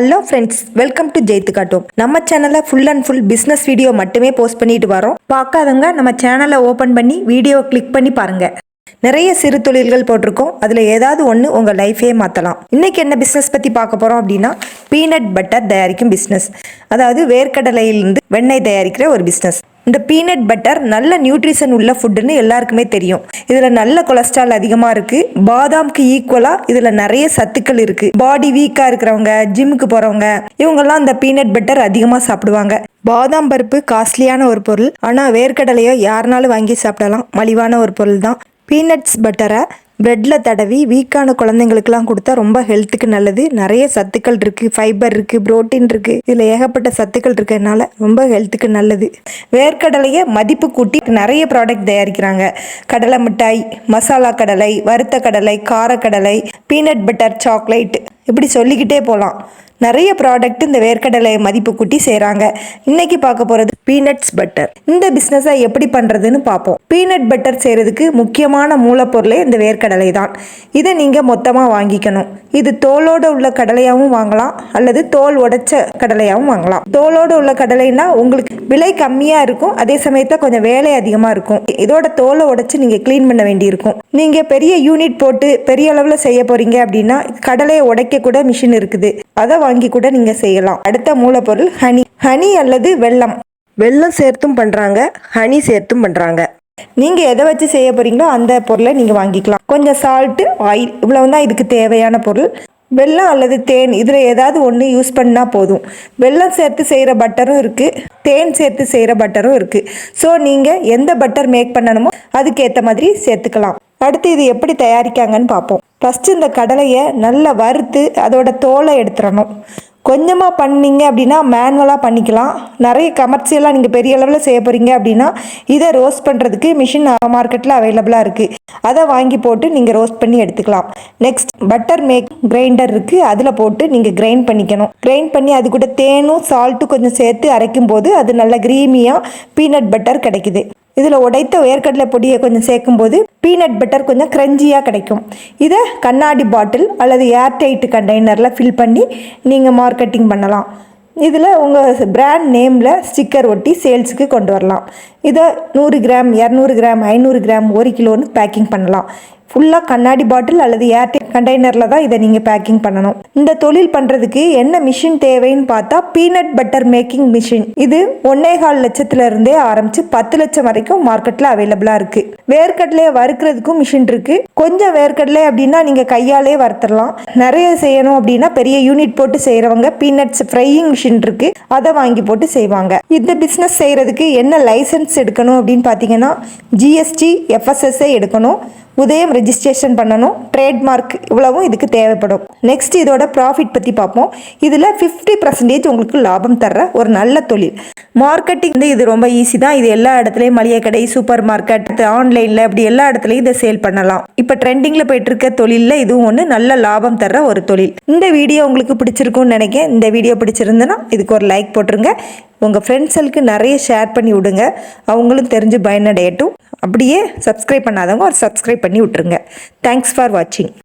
Hello friends, welcome to ஜெயித்துக்காட்டும். நம்ம சேனல்ல full and full business video மட்டுமே போஸ்ட் பண்ணிட்டு வரோம். பார்க்காதவங்க நம்ம சேனலை ஓப்பன் பண்ணி வீடியோ கிளிக் பண்ணி பாருங்க. நிறைய சிறு தொழில்கள் போட்டிருக்கோம். அதில் ஏதாவது ஒன்று உங்கள் லைஃபே மாற்றலாம். இன்னைக்கு என்ன பிஸ்னஸ் பற்றி பார்க்க போகிறோம் அப்படின்னா, பீனட் பட்டர் தயாரிக்கும் பிஸ்னஸ். அதாவது வேர்க்கடலையிலிருந்து வெண்ணெய் தயாரிக்கிற ஒரு பிஸ்னஸ். இந்த பீனட் பட்டர் நல்ல நியூட்ரிஷன் உள்ள ஃபுட்டுன்னு எல்லாருக்குமே தெரியும். இதில் நல்ல கொலஸ்ட்ரால் அதிகமாக இருக்குது. பாதாம்க்கு ஈக்குவலாக இதில் நிறைய சத்துக்கள் இருக்குது. பாடி வீக்காக இருக்கிறவங்க, ஜிம்முக்கு போகிறவங்க இவங்கெல்லாம் இந்த பீனட் பட்டர் அதிகமாக சாப்பிடுவாங்க. பாதாம் பருப்பு காஸ்ட்லியான ஒரு பொருள். ஆனால் வேர்க்கடலையோ யாருனாலும் வாங்கி சாப்பிடலாம். மலிவான ஒரு பொருள் தான். பீனட்ஸ் பட்டரை பிரெட்டில் தடவி வீக்கான குழந்தைங்களுக்குலாம் கொடுத்தா ரொம்ப ஹெல்த்துக்கு நல்லது. நிறைய சத்துக்கள் இருக்குது, ஃபைபர் இருக்குது, புரோட்டீன் இருக்குது. இதில் ஏகப்பட்ட சத்துக்கள் இருக்கிறதுனால ரொம்ப ஹெல்த்துக்கு நல்லது. வேர்க்கடலையை மதிப்பு கூட்டி நிறைய ப்ராடக்ட் தயாரிக்கிறாங்க. கடலை மிட்டாய், மசாலா கடலை, வறுத்த கடலை, காரக்கடலை, பீனட் பட்டர் சாக்லேட், இப்படி சொல்லிக்கிட்டே போகலாம். நிறைய ப்ராடக்ட் இந்த வேர்க்கடலையை மதிப்பு கூட்டி செய்கிறாங்க. இன்னைக்கு பார்க்க போகிறது பீனட்ஸ் பட்டர். இந்த பிஸ்னஸை எப்படி பண்ணுறதுன்னு பார்ப்போம். பீனட் பட்டர் செய்கிறதுக்கு முக்கியமான மூலப்பொருளே இந்த வேர்க்கடலை தான். இதை நீங்கள் மொத்தமாக வாங்கிக்கணும். இது தோலோடு உள்ள கடலையாகவும் வாங்கலாம், அல்லது தோல் உடைச்ச கடலையாகவும் வாங்கலாம். தோலோடு உள்ள கடலைன்னா உங்களுக்கு விலை கம்மியாக இருக்கும், அதே சமயத்தில் கொஞ்சம் வேலை அதிகமாக இருக்கும். இதோட தோலை உடைச்சு நீங்கள் க்ளீன் பண்ண வேண்டியிருக்கும். நீங்கள் பெரிய யூனிட் போட்டு பெரிய அளவில் செய்ய போகிறீங்க அப்படின்னா கடலையை உடைக்க கூட மிஷின் இருக்குது. அதை வாங்கி கூட நீங்க செய்யலாம். அடுத்த மூலப்பொருள் ஹனி அல்லது வெல்லம். வெல்லம் சேர்த்தும் பண்றாங்க, ஹனி சேர்த்தும் பண்றாங்க. நீங்க எதை வச்சு செய்ய போறீங்களோ அந்த பொருளை நீங்க வாங்கிக்கலாம். கொஞ்சம் சால்ட்டு, ஆயில், இவ்வளவுதான் இதுக்கு தேவையான பொருள். வெல்லம் அல்லது தேன், இதில் ஏதாவது ஒன்று யூஸ் பண்ணால் போதும். வெல்லம் சேர்த்து செய்கிற பட்டரும் இருக்குது, தேன் சேர்த்து செய்கிற பட்டரும் இருக்குது. ஸோ நீங்கள் எந்த பட்டர் மேக் பண்ணணுமோ அதுக்கேற்ற மாதிரி சேர்த்துக்கலாம். அடுத்து இது எப்படி தயாரிக்காங்கன்னு பார்ப்போம். ஃபஸ்ட்டு இந்த கடலையை நல்லா வறுத்து அதோட தோலை எடுத்துடணும். கொஞ்சமாக பண்ணிங்க அப்படின்னா மேனுவலாக பண்ணிக்கலாம். நிறைய கமர்ஷியலாக நீங்கள் பெரிய அளவில் செய்ய போகிறீங்க அப்படின்னா இதை ரோஸ்ட் பண்ணுறதுக்கு மிஷின் மார்க்கெட்டில் அவைலபிளாக இருக்குது. அதை வாங்கி போட்டு நீங்கள் ரோஸ்ட் பண்ணி எடுத்துக்கலாம். நெக்ஸ்ட் பட்டர் மேக் கிரைண்டர் இருக்குது, அதில் போட்டு நீங்கள் கிரைண்ட் பண்ணிக்கணும். கிரைண்ட் பண்ணி அது கூட தேனும் சால்ட்டும் கொஞ்சம் சேர்த்து அரைக்கும் போது அது நல்ல கிரீமியாக பீனட் பட்டர் கிடைக்குது. இதில் உடைத்த வேர்க்கடலை பொடியை கொஞ்சம் சேர்க்கும்போது பீனட் பட்டர் கொஞ்சம் க்ரன்ச்சியாக கிடைக்கும். இதை கண்ணாடி பாட்டில் அல்லது ஏர்டைட் கண்டெய்னரில் ஃபில் பண்ணி நீங்கள் மார்க்கெட்டிங் பண்ணலாம். இதில் உங்கள் பிராண்ட் நேமில் ஸ்டிக்கர் ஒட்டி சேல்ஸுக்கு கொண்டு வரலாம். இதை 100 கிராம், 200 கிராம், 500 கிராம், 1 கிலோன்னு பேக்கிங் பண்ணலாம். ஃபுல்லாக கண்ணாடி பாட்டில் அல்லது ஏர்டைட் கண்டெய்னரில் தான் இதை நீங்கள் பேக்கிங் பண்ணணும். இந்த தொழில் பண்ணுறதுக்கு என்ன மிஷின் தேவைன்னு பார்த்தா பீனட் பட்டர் மேக்கிங் மிஷின். இது 1.25 லட்சத்துலேருந்தே ஆரம்பித்து 10 லட்சம் வரைக்கும் மார்க்கெட்டில் அவைலபிளாக இருக்குது. வேர்க்கடலையை வறுக்கிறதுக்கும் மிஷின் இருக்குது. கொஞ்சம் வேர்க்கடலை அப்படின்னா நீங்கள் கையாலே வறுத்துடலாம். நிறைய செய்யணும் அப்படின்னா பெரிய யூனிட் போட்டு செய்கிறவங்க பீனட்ஸ் ஃப்ரையிங் மிஷின் இருக்குது, அதை வாங்கி போட்டு செய்வாங்க. இந்த பிஸ்னஸ் செய்கிறதுக்கு என்ன லைசன்ஸ் எடுக்கணும் அப்படின்னு பார்த்தீங்கன்னா ஜிஎஸ்டி, எஃப்எஸ்எஸ்ஐ எடுக்கணும், உதயம் ரெஜிஸ்ட்ரேஷன் பண்ணணும், ட்ரேட்மார்க் இவ்வளவும் இதுக்கு தேவைப்படும். நெக்ஸ்ட் இதோட ப்ராஃபிட் பற்றி பார்ப்போம். இதில் 50% உங்களுக்கு லாபம் தர்ற ஒரு நல்ல தொழில். மார்க்கெட்டிங் இது ரொம்ப ஈஸி தான். இது எல்லா இடத்துலையும் மளிகை கடை, சூப்பர் மார்க்கெட், ஆன்லைனில் இப்படி எல்லா இடத்துலையும் இதை சேல் பண்ணலாம். இப்போ ட்ரெண்டிங்கில் போயிட்டு இருக்க தொழிலில் இதுவும் ஒன்று நல்ல லாபம் தர்ற ஒரு தொழில். இந்த வீடியோ உங்களுக்கு பிடிச்சிருக்கும்னு நினைக்கிறேன். இந்த வீடியோ பிடிச்சிருந்ததுன்னா இதுக்கு ஒரு லைக் போட்டுருங்க. உங்கள் ஃப்ரெண்ட்ஸுக்கு நிறைய ஷேர் பண்ணி விடுங்க, அவங்களும் தெரிஞ்சு பயனடையட்டும். அப்படியே சப்ஸ்கிரைப் பண்ணாதவங்க ஒரு சப்ஸ்கிரைப் பண்ணி விட்டுருங்க. தேங்க்ஸ் ஃபார் வாட்சிங்.